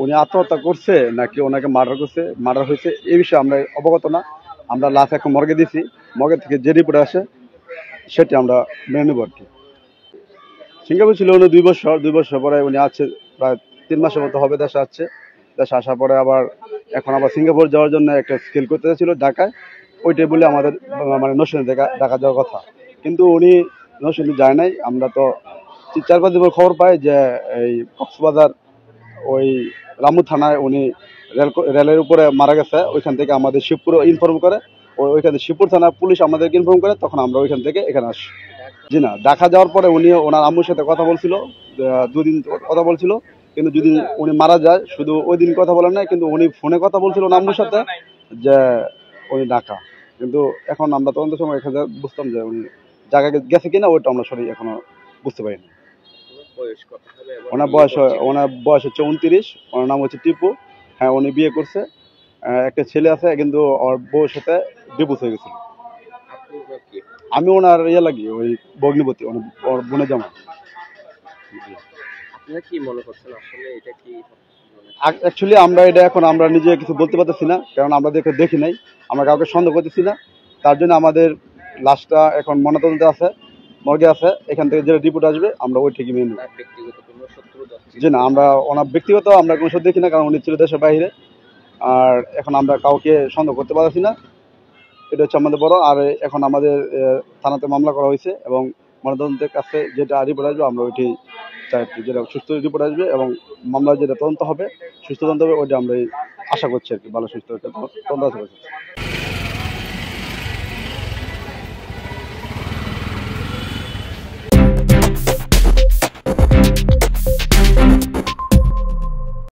উনি আত্মহত্যা করছে নাকি ওনাকে মার্ডার হয়েছে এই বিষয়ে আমরা অবগত না। আমরা লাশ এখন মর্গে দিছি, মর্গে থেকে যে রিপোর্ট আসে সেটি আমরা মেনে নেব আর কি। সিঙ্গাপুর ছিল উনি 2 বছর, 2 বছর পরে উনি আছে প্রায় 3 মাসের মতো হবে দেশে আসছে। দেশে আসার পরে এখন আবার সিঙ্গাপুর যাওয়ার জন্য একটা স্কিল করতে চাইছিল ঢাকায়, ওইটাই বলে আমাদের মানে নরসিংদী ঢাকা যাওয়ার কথা, কিন্তু উনি নরসিংদী যায় নাই। আমরা তো 4-5 দিন পর খবর পাই যে এই কক্সবাজার ওই রামু থানায় উনি রেলের উপরে মারা গেছে। ওইখান থেকে আমাদের শিবপুর ইনফর্ম করে, ওইখানে শিবপুর থানা পুলিশ আমাদেরকে ইনফর্ম করে, তখন আমরা ওইখান থেকে এখানে আসি। জি না, ঢাকা যাওয়ার পরে উনি ওনার আম্মুর সাথে কথা বলছিল, 2 দিন কথা বলছিল, কিন্তু যদি উনি মারা যায় শুধু ওই দিন কথা বলেন নাই, কিন্তু উনি ফোনে কথা বলছিল ওনার আম্মুর সাথে যে উনি ঢাকা। কিন্তু এখন আমরা তদন্তের সময় এখানে বুঝতাম যে উনি জায়গায় গেছে কিনা ওইটা আমরা সঠিক এখনো বুঝতে পারিনি। ওনার বয়স হচ্ছে 29। ওনার নাম হচ্ছে টিপু। হ্যাঁ, উনি বিয়ে করছে, একটা ছেলে আছে, কিন্তু ওর বউর সাথে ডিভোর্স হয়ে গেছিল। আমি ওনার লাগি ওই ভগ্নিপতি, ওর বোনের জামা। অ্যাকচুয়ালি আমরা এটা এখন আমরা নিজে কিছু বলতে পারতেছি না, কারণ আমরা দেখি নাই, আমরা কাউকে সন্দেহ করতেছি না। তার জন্য আমাদের লাশটা এখন ময়নাতদন্তে আছে, মর্গে আছে। এখান থেকে যে রিপোর্ট আসবে আমরা ওই ঠিকই মেনে নেব। জি না, আমরা ওনার ব্যক্তিগত আমরা কোনো সব দেখি না, কারণ উনি ছিল দেশের বাইরে। আর এখন আমরা কাউকে সন্দেহ করতে পারছি না, এটা হচ্ছে আমাদের বড়। আর এখন আমাদের থানাতে মামলা করা হয়েছে, এবং ময়নাতদন্তের কাছে যেটা রিপোর্ট আসবে আমরা ওইটি চাই, যেটা সুস্থ রিপোর্ট আসবে এবং মামলার যেটা তদন্ত হবে, সুস্থ তদন্ত হবে, ওইটা আমরা আশা করছি আর কি, ভালো সুস্থ তদন্ত আশা করছি।